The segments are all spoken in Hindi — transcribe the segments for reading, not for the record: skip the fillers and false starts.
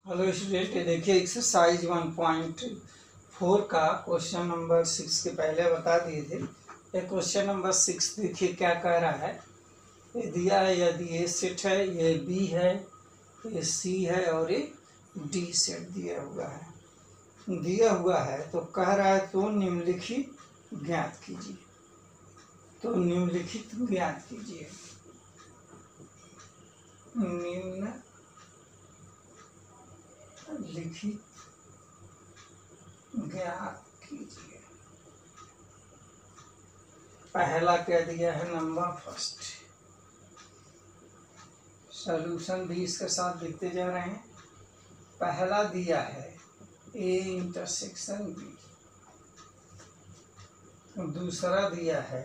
हेलो स्टूडेंट, ये देखिए एक्सरसाइज 1.4 का क्वेश्चन नंबर 6 के पहले बता दिए थे। ये क्वेश्चन नंबर 6 देखिए क्या कह रहा है। ये दिया है, यदि ए सेट है, ये बी है, ये सी है और ये डी सेट दिया हुआ है। तो कह रहा है तो निम्नलिखित ज्ञात कीजिए। निम्नलिखित ज्ञात कीजिए पहला क्या दिया है, नंबर फर्स्ट। सॉल्यूशन भी इसके साथ लिखते जा रहे हैं। पहला दिया है ए इंटरसेक्शन बी, दूसरा दिया है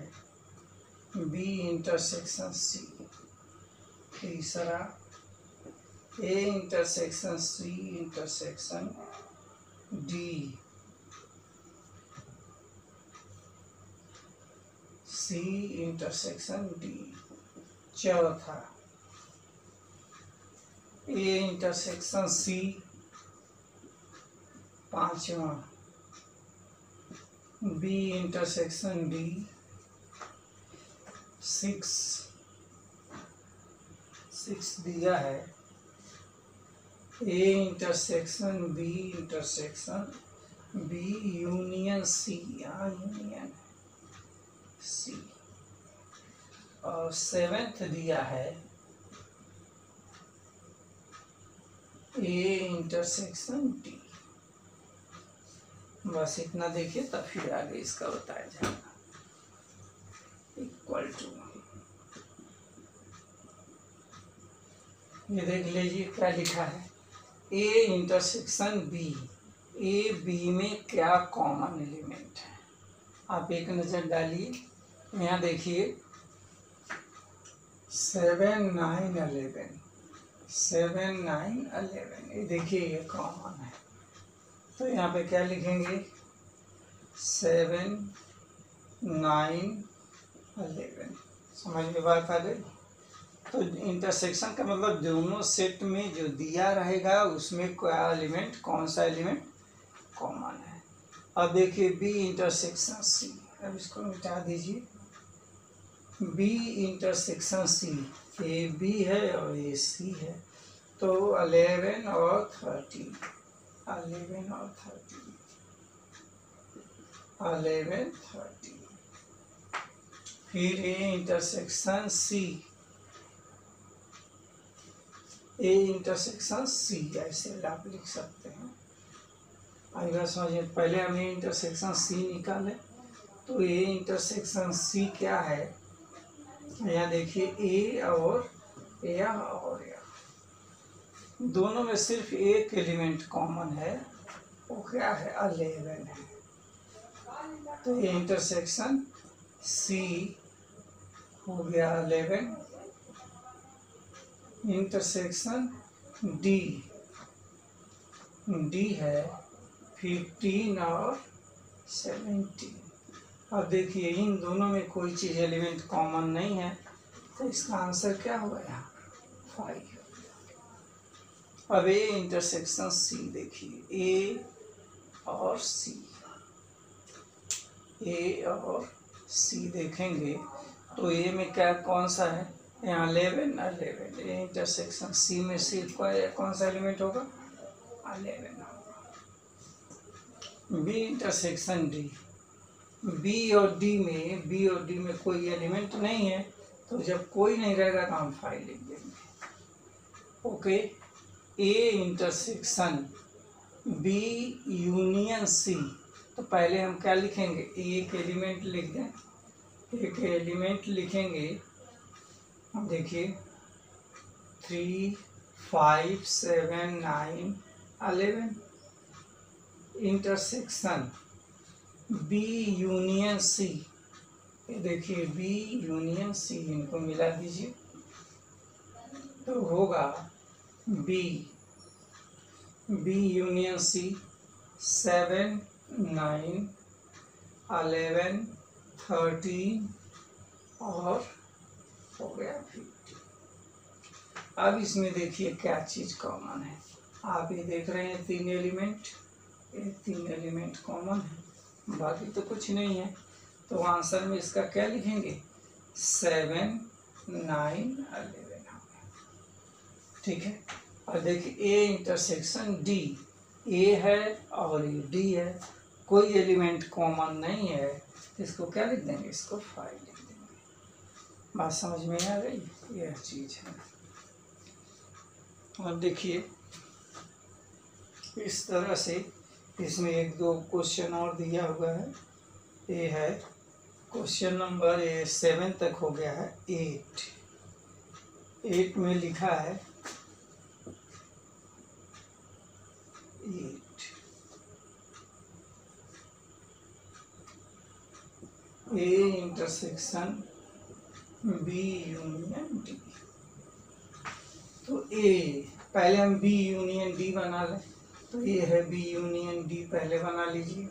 बी इंटरसेक्शन सी, तीसरा A intersection C intersection D, C intersection D, चौथा ए इंटरसेक्शन सी, पांचवा बी इंटरसेक्शन डी, सिक्स दिया है A intersection B intersection B union C, union C, और सेवेंथ दिया है ए इंटरसेक्शन डी। बस इतना देखिए, तब फिर आगे इसका बताया जाएगा। इक्वल टू, ये देख लीजिए क्या लिखा है, A intersection B, A B में क्या कॉमन एलिमेंट है। आप एक नज़र डालिए, यहाँ देखिए 7, 9, 11, 7, 9, 11, ये देखिए ये कॉमन है। तो यहाँ पे क्या लिखेंगे, 7, 9, 11। समझ में बात आ गई। तो इंटरसेक्शन का मतलब दोनों सेट में जो दिया रहेगा उसमें क्या एलिमेंट, कौन सा एलिमेंट कॉमन है। अब देखिए बी इंटरसेक्शन सी, अब इसको मिटा दीजिए। बी इंटरसेक्शन सी, ये बी है और ये सी है, तो 11 और 13, 11 और 13, 11, 13। फिर ए इंटरसेक्शन सी, ए इंटरसेक्शन सी, ऐसे आप लिख सकते हैं। आइए समझिए, पहले हमने इंटरसेक्शन सी निकाले, तो ए इंटरसेक्शन सी क्या है, यहाँ देखिए ए और दोनों में सिर्फ एक एलिमेंट कॉमन है, वो क्या है, 11 है। तो ये इंटरसेक्शन सी हो गया 11, इंटरसेक्शन डी, डी है 15 और 17। अब देखिए इन दोनों में कोई चीज़ एलिमेंट कॉमन नहीं है, तो इसका आंसर क्या होगा, यहाँ 5। अब ए इंटरसेक्शन सी देखिए, ए और सी, ए और सी देखेंगे तो ए में क्या कौन सा है, यहाँ 11, 11। ए इंटरसेक्शन सी में सिर्फ कौन सा एलिमेंट होगा, 11 होगा। बी इंटरसेक्शन डी, बी और डी में कोई एलिमेंट नहीं है, तो जब कोई नहीं रहेगा तो हम 5 लिख देंगे। Okay, A intersection B union C, तो पहले हम क्या लिखेंगे, एक एलिमेंट लिख दें, एक एलिमेंट लिखेंगे। देखिए 3, 5, 7, 9, 11, इंटरसेक्शन बी यूनियन सी, देखिए बी यूनियन सी, इनको मिला दीजिए तो होगा बी यूनियन सी 7, 9, 11, 13 और हो गया 50। अब इसमें देखिए क्या चीज़ कॉमन है, आप ये देख रहे हैं 3 एलिमेंट, ये 3 एलिमेंट कॉमन है, बाकी तो कुछ नहीं है। तो आंसर में इसका क्या लिखेंगे? 7, 9, 11। ठीक है। और देखिए ए इंटरसेक्शन डी, ए है और ये डी है, कोई एलिमेंट कॉमन नहीं है, तो इसको क्या लिख देंगे? इसको 5 लिख देंगे। बात समझ में आ गई? यह चीज़ है। और देखिए इस तरह से इसमें 1-2 क्वेश्चन और दिया हुआ है। ये है क्वेश्चन नंबर 7 तक हो गया है। 8 में लिखा है 8 A intersection B union D. तो ए, पहले हम बी यूनियन डी बना लें। तो ये है बी यूनियन डी, पहले बना लीजिए।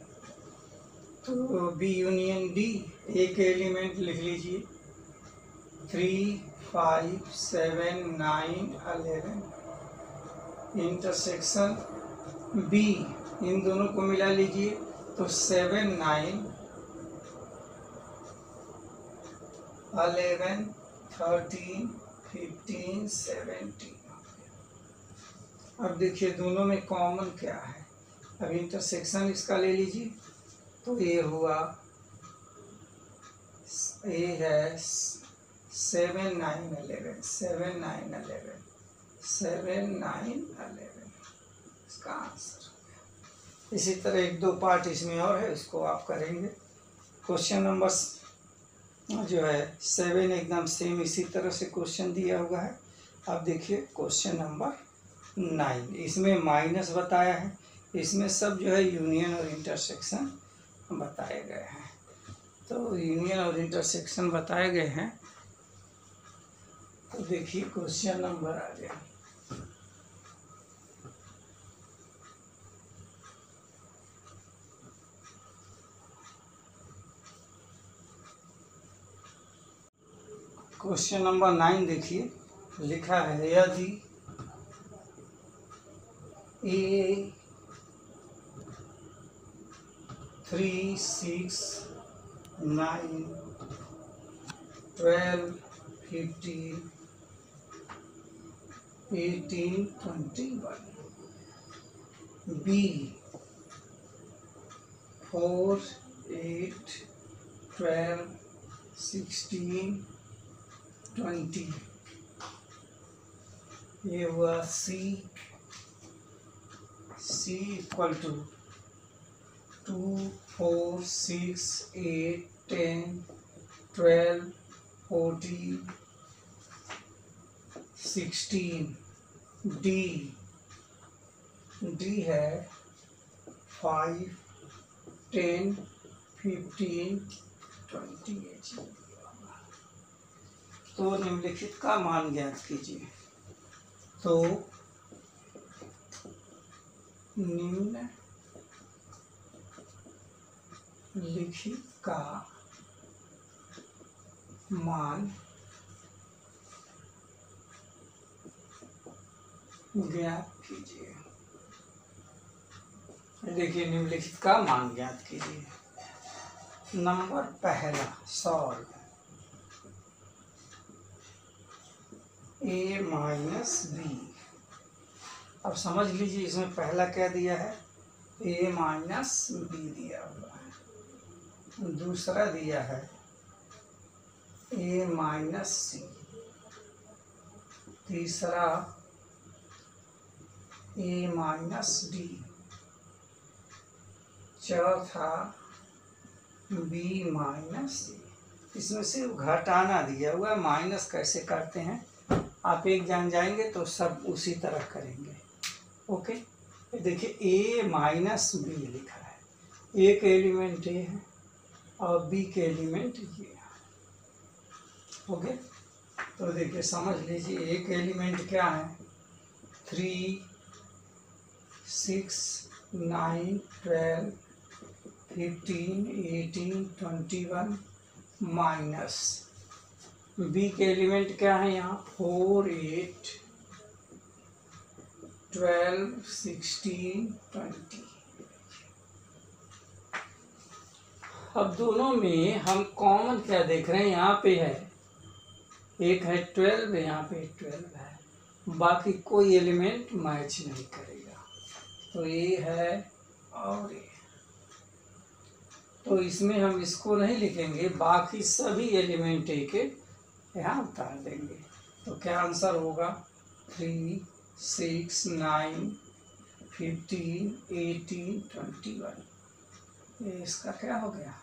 तो बी यूनियन डी, एक एलिमेंट लिख लीजिए 3, 5, 7, 9, 11। इंटरसेक्शन बी, इन दोनों को मिला लीजिए तो 7, 9, 11, 13, 15, 17। अब देखिए दोनों में कॉमन क्या है। अब इंटरसेक्शन इसका ले लीजिए तो ये हुआ, ये है 7, 9, 11, 7, 9, 11, 7, 9, 11 इसका आंसर। इसी तरह 1-2 पार्ट इसमें और है, उसको आप करेंगे। क्वेश्चन नंबर जो है 7 एकदम सेम इसी तरह से क्वेश्चन दिया हुआ है। अब देखिए क्वेश्चन नंबर 9, इसमें माइनस बताया है, इसमें सब जो है यूनियन और इंटरसेक्शन बताए गए हैं। तो यूनियन और इंटरसेक्शन बताए गए हैं। तो देखिए क्वेश्चन नंबर आ गया। क्वेश्चन नंबर 9 देखिए, लिखा है यदि ए 3, 6, 9, 12, 15, 18, 21, बी 4, 8, 12, 16, 20, ये हुआ सी इक्वल टू 2, 4, 6, 8, 10, 12, 14, 16। डी है 5, 10, 15, 20। तो निम्नलिखित का मान ज्ञात कीजिए। तो निम्नलिखित का मान ज्ञात कीजिए। देखिए निम्नलिखित का मान ज्ञात कीजिए। नंबर पहला सॉल्व ए माइनस बी। अब समझ लीजिए इसमें पहला क्या दिया है, ए माइनस बी दिया हुआ है। दूसरा दिया है ए माइनस सी। तीसरा ए माइनस डी। चौथा बी माइनस सी। इसमें से घटाना दिया हुआ है, माइनस कैसे करते हैं आप एक जान जाएंगे तो सब उसी तरह करेंगे। ओके, देखिए ए माइनस बी लिखा है, ए के एलिमेंट ए है और बी के एलिमेंट ये है। ओके, तो देखिए समझ लीजिए ए के एलिमेंट क्या है, 3, 6, 9, 12, 15, 18, 21 माइनस बी के एलिमेंट क्या है यहाँ 4, 8, 12, 16, 20। अब दोनों में हम कॉमन क्या देख रहे हैं, यहाँ पे है एक है 12, यहाँ पे 12 है, बाकी कोई एलिमेंट मैच नहीं करेगा। तो ये है और ये, तो इसमें हम इसको नहीं लिखेंगे, बाकी सभी एलिमेंट एक यहाँ उतार देंगे। तो क्या आंसर होगा, 3, 6, 9, 15, 18, 21। ये इसका क्या हो गया,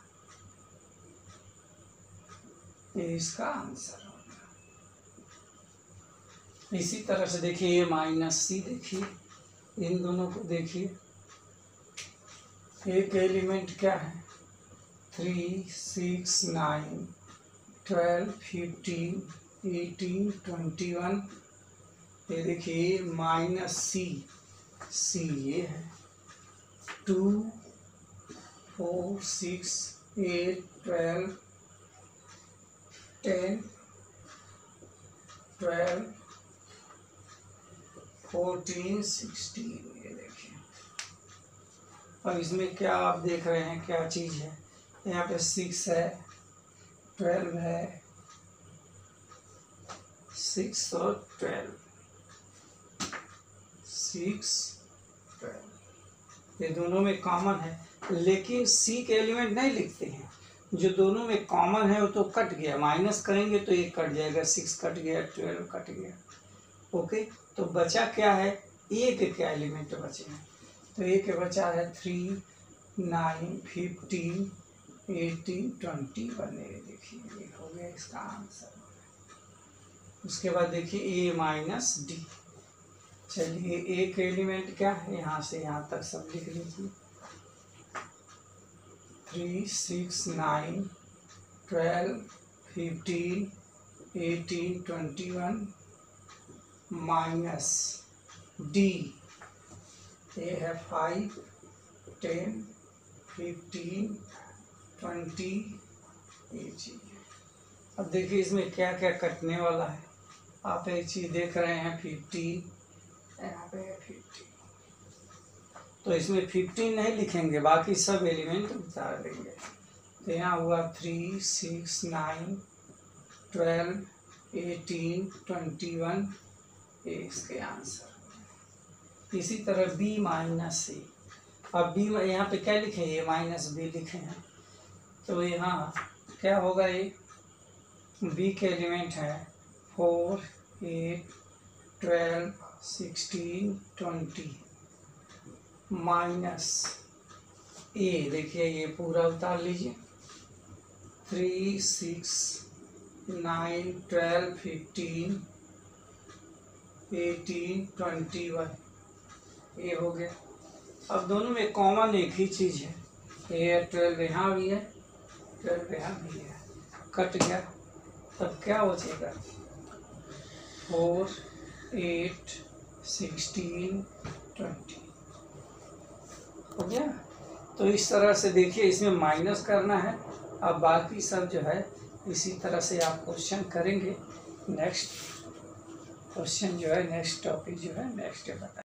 ये इसका आंसर हो गया। इसी तरह से देखिए ये -c, देखिए इन दोनों को देखिए, एक एलिमेंट क्या है, 3, 6, 9, 12, 15, 18, 21। ये देखिए -c ये है, 2, 4, 6, 8, 12, 10, 12, 14, 16। ये देखिए, अब इसमें क्या आप देख रहे हैं, क्या चीज़ है, यहाँ पे 6 है, 12 है, 6 और 12, 6, 12, ये दोनों में कॉमन है, लेकिन c के एलिमेंट नहीं लिखते हैं। जो दोनों में कॉमन है वो तो कट गया, माइनस करेंगे तो ये कट जाएगा, 6 कट गया, 12 कट गया। ओके, तो बचा क्या है, ए के क्या एलिमेंट बचे हैं, तो ए के बचा है 3, 9, 15, 18, 21। ये देखिए ये हो गया इसका आंसर। उसके बाद देखिए ए माइनस डी। चलिए एक एलिमेंट क्या है, यहाँ से यहाँ तक सब लिख लीजिए, 3, 6, 9, 12, 15, 18, 21 माइनस डी, ये है 5, 10, 15, 20, ये चीज़। अब देखिए इसमें क्या क्या कटने वाला है, आप एक चीज़ देख रहे हैं 15, यहाँ पे है 15, तो इसमें 15 नहीं लिखेंगे, बाकी सब एलिमेंट उतार देंगे। तो यहाँ हुआ 3, 6, 9, 12, 18, 21, ये इसके आंसर। इसी तरह b माइनस c, अब b यहाँ पे क्या लिखे, ये माइनस b लिखे हैं, तो यहाँ क्या होगा, ये b के एलिमेंट है 4, 8, 12, 16, 20 माइनस ए, देखिए ये पूरा उतार लीजिए, 3, 6, 9, 12, 15, 18, 21, ये हो गया। अब दोनों में कॉमन एक ही चीज़ है, ये 12 यहाँ भी है, 12 यहाँ भी है, कट गया, तब क्या बचेगा, 4, 8, 16, 20 हो गया। तो इस तरह से देखिए इसमें माइनस करना है, अब बाकी सब जो है इसी तरह से आप क्वेश्चन करेंगे। नेक्स्ट क्वेश्चन जो है, नेक्स्ट टॉपिक जो है नेक्स्ट डे बताएं।